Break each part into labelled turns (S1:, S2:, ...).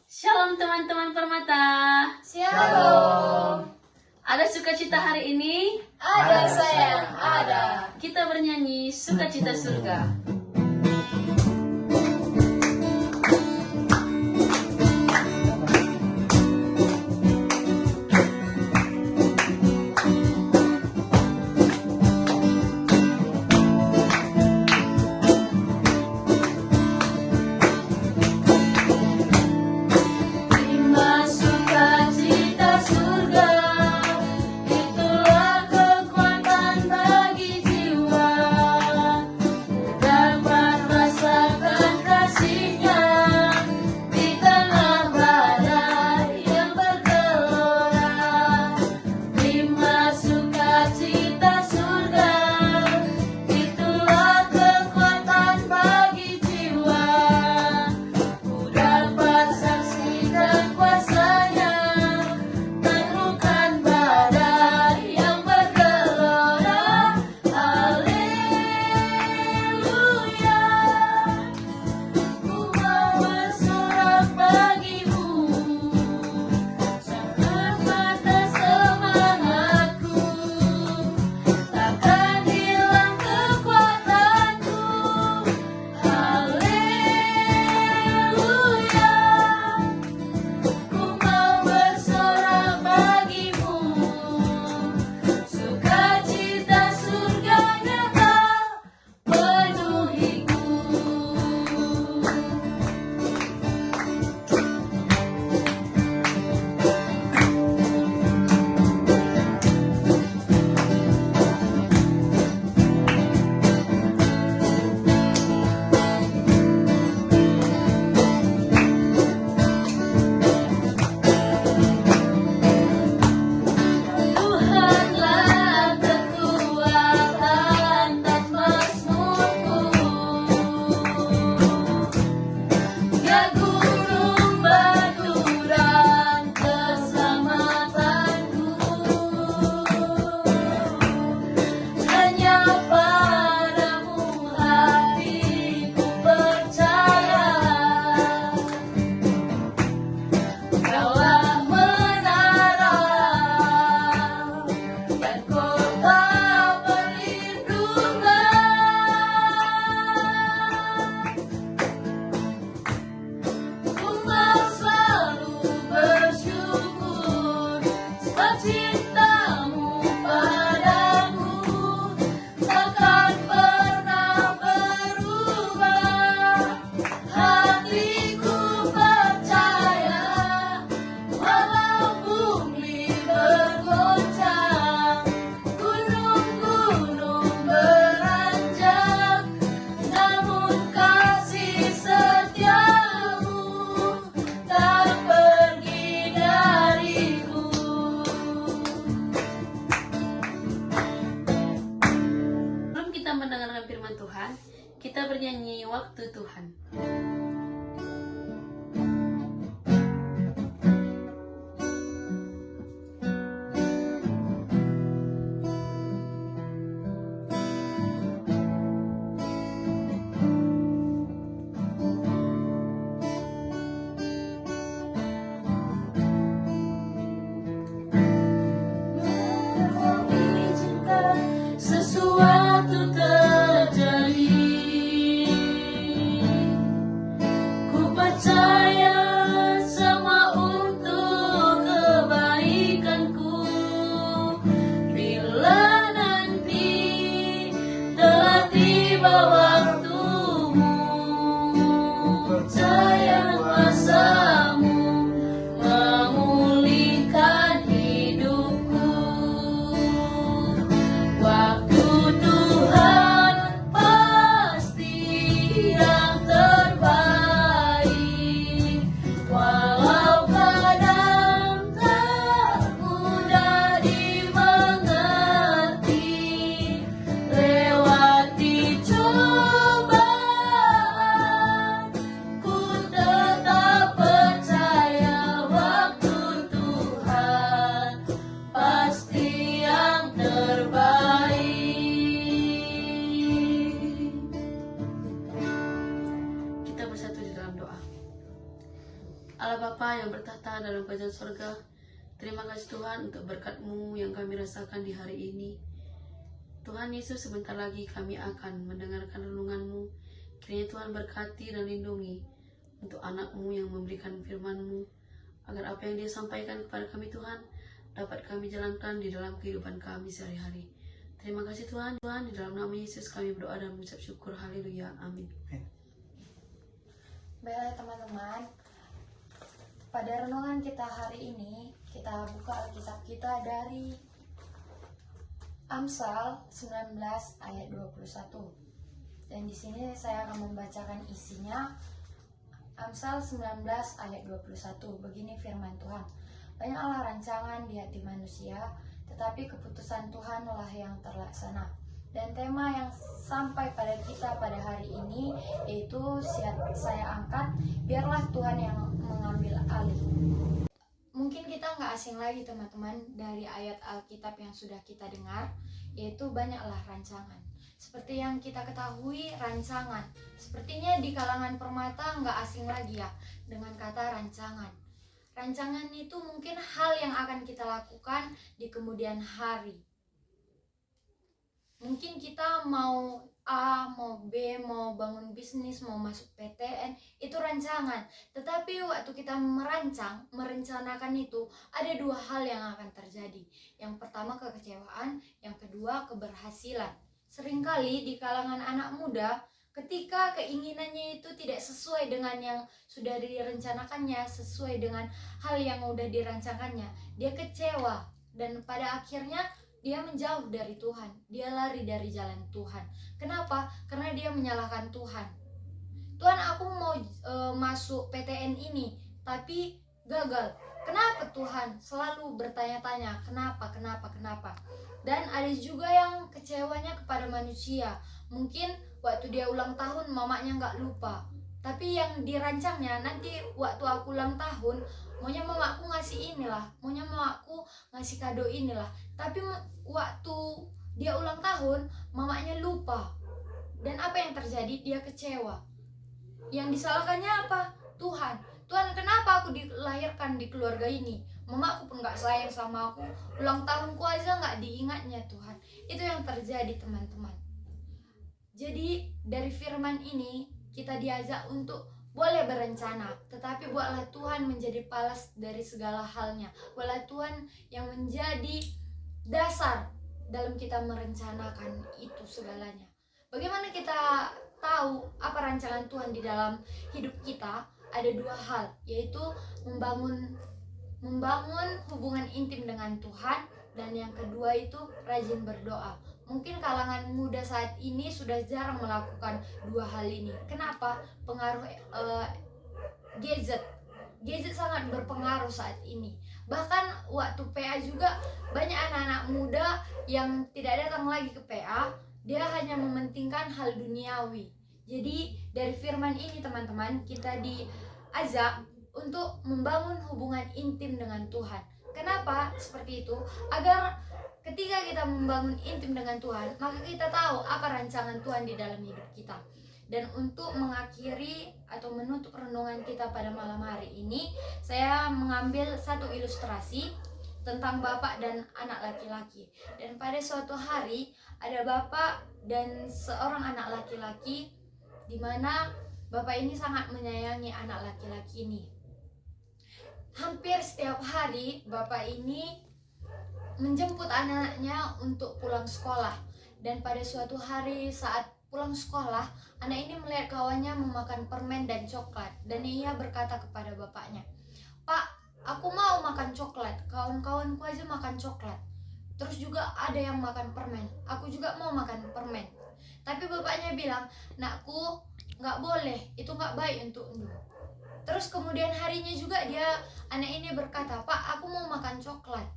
S1: Shalom teman-teman Permata.
S2: Shalom.
S1: Ada sukacita hari ini?
S2: Ada sayang, ada.
S1: Kita bernyanyi sukacita surga. Mendengarkan firman Tuhan, kita bernyanyi waktu Tuhan. Sesuatu terjadi, ku percaya semua untuk kebaikanku. Bila nanti telah tiba waktumu, percaya kuasamu memulihkan hidupku. Waktu Tuhan pasti yang terbaik, walau kadang tak mudah dimengerti. Lewati cobaan, ku tetap percaya waktu Tuhan pasti yang terbaik. Kita bersatu di dalam doa. Allah Bapa yang bertahta dalam kerajaan sorga, terima kasih Tuhan untuk berkat-Mu yang kami rasakan di hari ini. Tuhan Yesus, sebentar lagi kami akan mendengarkan renungan-Mu. Kiranya Tuhan berkati dan lindungi untuk anak-Mu yang memberikan firman-Mu, agar apa yang Dia sampaikan kepada kami Tuhan, dapat kami jalankan di dalam kehidupan kami sehari-hari. Terima kasih Tuhan. Tuhan, di dalam nama Yesus kami berdoa dan mengucap syukur. Haleluya. Amin.
S2: Baiklah teman-teman, pada renungan kita hari ini, kita buka Alkitab kita dari Amsal 19 ayat 21. Dan di sini saya akan membacakan isinya. Amsal 19 ayat 21. Begini firman Tuhan. Banyaklah rancangan di hati manusia, tetapi keputusan Tuhanlah yang terlaksana. Dan tema yang sampai pada kita pada hari ini yaitu saya angkat, biarlah Tuhan yang mengambil alih. Mungkin kita nggak asing lagi teman-teman dari ayat Alkitab yang sudah kita dengar, yaitu banyaklah rancangan. Seperti yang kita ketahui, rancangan sepertinya di kalangan permata nggak asing lagi ya dengan kata rancangan. Rancangan itu mungkin hal yang akan kita lakukan di kemudian hari. Mungkin kita mau A, mau B, mau bangun bisnis, mau masuk PTN, itu rancangan. Tetapi waktu kita merencanakan itu, ada dua hal yang akan terjadi. Yang pertama kekecewaan, yang kedua keberhasilan. Seringkali di kalangan anak muda, ketika keinginannya itu tidak sesuai dengan yang sudah direncanakannya, sesuai dengan hal yang sudah dirancangkannya, dia kecewa. Dan pada akhirnya dia menjauh dari Tuhan, dia lari dari jalan Tuhan. Kenapa? Karena dia menyalahkan Tuhan. Tuhan, aku mau masuk PTN ini, tapi gagal. Kenapa Tuhan? Selalu bertanya-tanya, kenapa? Dan ada juga yang kecewanya kepada manusia. Mungkin waktu dia ulang tahun, mamanya nggak lupa. Tapi yang dirancangnya, nanti waktu aku ulang tahun, maunya mamaku ngasih inilah, maunya mamaku ngasih kado inilah. Tapi waktu dia ulang tahun, mamanya lupa. Dan apa yang terjadi? Dia kecewa. Yang disalahkannya apa? Tuhan. Tuhan, kenapa aku dilahirkan di keluarga ini? Mamaku pun gak sayang sama aku. Ulang tahunku aja gak diingatnya Tuhan. Itu yang terjadi teman-teman. Jadi dari firman ini kita diajak untuk boleh berencana, tetapi buatlah Tuhan menjadi palas dari segala halnya. Buatlah Tuhan yang menjadi dasar dalam kita merencanakan itu segalanya. Bagaimana kita tahu apa rancangan Tuhan di dalam hidup kita? Ada dua hal, yaitu membangun hubungan intim dengan Tuhan, dan yang kedua itu rajin berdoa. Mungkin kalangan muda saat ini sudah jarang melakukan dua hal ini. Kenapa? Pengaruh gadget sangat berpengaruh saat ini. Bahkan waktu PA juga banyak anak-anak muda yang tidak datang lagi ke PA. Dia hanya mementingkan hal duniawi. Jadi dari firman ini teman-teman, kita diajak untuk membangun hubungan intim dengan Tuhan. Kenapa seperti itu? Agar ketika kita membangun intim dengan Tuhan, maka kita tahu apa rancangan Tuhan di dalam hidup kita. Dan untuk mengakhiri atau menutup renungan kita pada malam hari ini, saya mengambil satu ilustrasi tentang bapak dan anak laki-laki. Dan pada suatu hari ada bapak dan seorang anak laki-laki, di mana bapak ini sangat menyayangi anak laki-laki ini. Hampir setiap hari bapak ini menjemput anaknya untuk pulang sekolah. Dan pada suatu hari saat pulang sekolah, anak ini melihat kawannya memakan permen dan coklat. Dan ia berkata kepada bapaknya, "Pak, aku mau makan coklat, kawan-kawanku aja makan coklat. Terus juga ada yang makan permen, aku juga mau makan permen." Tapi bapaknya bilang, "Nakku, gak boleh, itu gak baik untukmu." Terus kemudian harinya juga anak ini berkata, "Pak, aku mau makan coklat,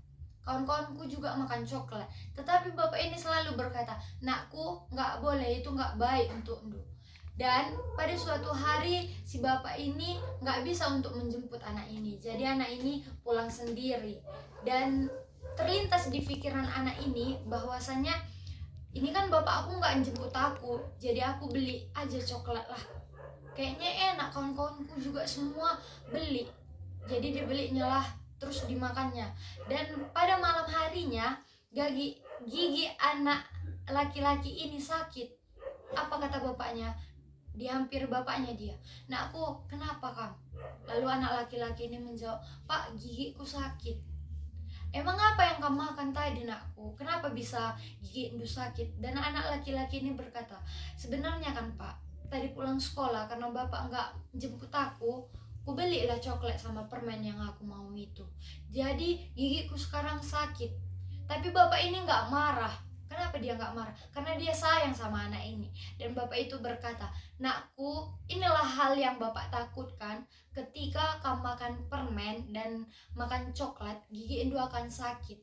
S2: kawan-kawanku juga makan coklat." Tetapi bapak ini selalu berkata, "Nakku, gak boleh, itu gak baik untukmu." Dan pada suatu hari si bapak ini gak bisa untuk menjemput anak ini. Jadi anak ini pulang sendiri. Dan terlintas di pikiran anak ini bahwasannya, ini kan bapak aku gak jemput aku, jadi aku beli aja coklat lah. Kayaknya enak, kawan-kawanku juga semua beli. Jadi dibelinya lah, terus dimakannya. Dan pada malam harinya gigi anak laki-laki ini sakit. Apa kata bapaknya? Dihampir bapaknya dia. Nakku, kenapa Kang? Lalu anak laki-laki ini menjawab, Pak, gigiku sakit. Emang apa yang kamu makan tadi nakku? Kenapa bisa gigi Indu sakit? Dan anak laki-laki ini berkata, sebenarnya kan Pak, tadi pulang sekolah karena bapak nggak jemput aku belilah coklat sama permen yang aku mau itu. Jadi gigiku sekarang sakit. Tapi bapak ini nggak marah. Kenapa dia nggak marah? Karena dia sayang sama anak ini. Dan bapak itu berkata, nakku, inilah hal yang bapak takutkan. Ketika kamu makan permen dan makan coklat, gigi Indu akan sakit.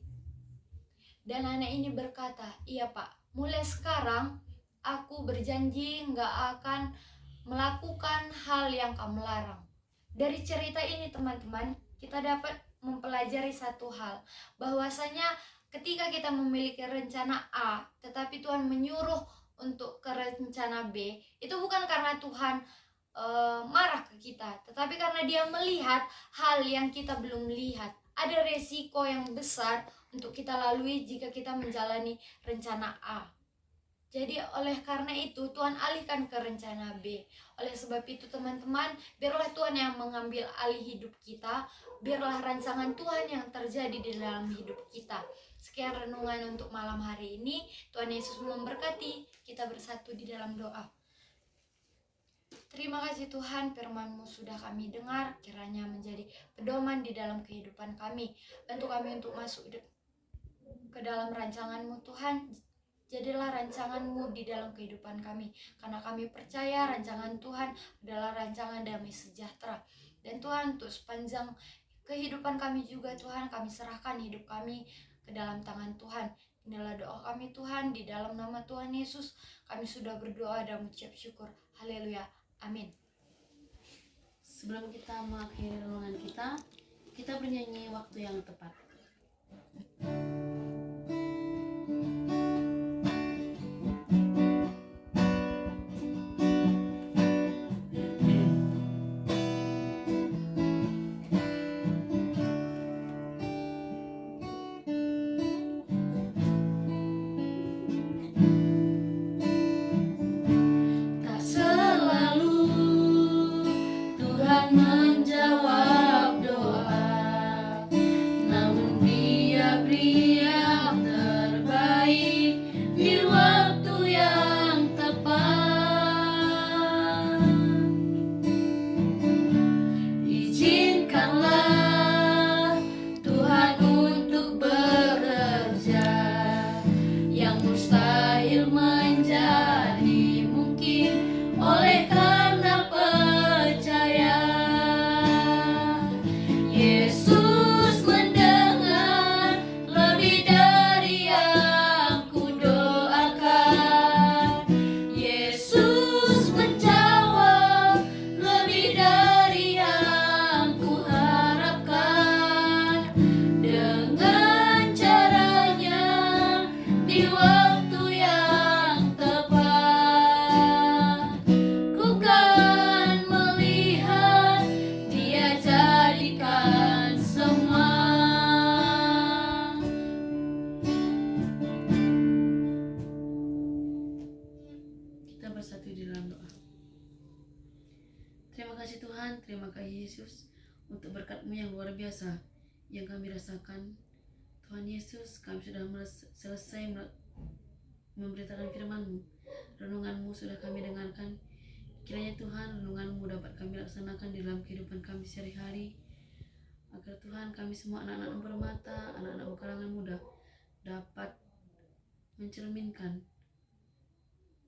S2: Dan anak ini berkata, iya Pak, mulai sekarang aku berjanji nggak akan melakukan hal yang kamu larang. Dari cerita ini teman-teman, kita dapat mempelajari satu hal, bahwasanya ketika kita memiliki rencana A, tetapi Tuhan menyuruh untuk ke rencana B, itu bukan karena Tuhan marah ke kita, tetapi karena dia melihat hal yang kita belum lihat. Ada resiko yang besar untuk kita lalui jika kita menjalani rencana A. Jadi oleh karena itu Tuhan alihkan ke rencana B. Oleh sebab itu teman-teman, biarlah Tuhan yang mengambil alih hidup kita. Biarlah rancangan Tuhan yang terjadi di dalam hidup kita. Sekian renungan untuk malam hari ini. Tuhan Yesus memberkati. Kita bersatu di dalam doa. Terima kasih Tuhan, firman-Mu sudah kami dengar. Kiranya menjadi pedoman di dalam kehidupan kami. Bantu kami untuk masuk ke dalam rancangan-Mu Tuhan. Jadilah rancangan-Mu di dalam kehidupan kami. Karena kami percaya rancangan Tuhan adalah rancangan damai sejahtera. Dan Tuhan, untuk sepanjang kehidupan kami juga Tuhan, kami serahkan hidup kami ke dalam tangan Tuhan. Inilah doa kami Tuhan, di dalam nama Tuhan Yesus kami sudah berdoa dan mengucap syukur. Haleluya. Amin.
S1: Sebelum kita mengakhiri renungan kita bernyanyi waktu yang tepat. Menjawab doa, namun Dia beri yang terbaik di waktu yang tepat. Izinkanlah Tuhan untuk bekerja, yang mustahil menjadi mungkin oleh karena percaya. Yesus mendengar lebih dari yang kudoakan. Yesus menjawab lebih dari yang kuharapkan. Dengan caranya di waktu yang tepat, ku kan melihat Dia jadikan semua. Kita bersatu di dalam doa. Terima kasih Tuhan, terima kasih Yesus untuk berkat-Mu yang luar biasa yang kami rasakan. Tuhan Yesus, kami sudah selesai memberitakan firman-Mu. Renungan-Mu sudah kami dengarkan. Kiranya Tuhan, renungan-Mu dapat kami laksanakan di dalam kehidupan kami sehari-hari, agar Tuhan, kami semua anak-anak-Mu permata, anak-anak-Mu kalangan muda, dapat mencerminkan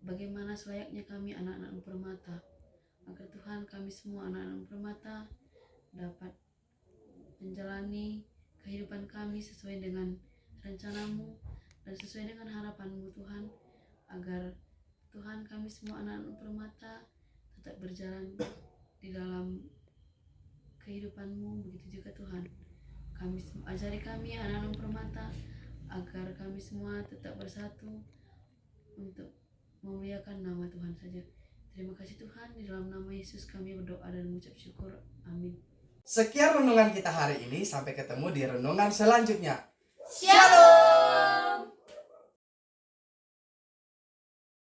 S1: bagaimana selayaknya kami anak-anak-Mu permata, agar Tuhan, kami semua anak-anak-Mu permata dapat menjalani kehidupan kami sesuai dengan rencana-Mu dan sesuai dengan harapan-Mu Tuhan, agar Tuhan, kami semua anak-anak permata tetap berjalan di dalam kehidupan-Mu. Begitu juga Tuhan, kami ajari kami anak-anak permata agar kami semua tetap bersatu untuk memuliakan nama Tuhan saja. Terima kasih Tuhan, di dalam nama Yesus kami berdoa dan mengucap syukur. Amin.
S3: Sekian renungan kita hari ini, sampai ketemu di renungan selanjutnya.
S2: Shalom.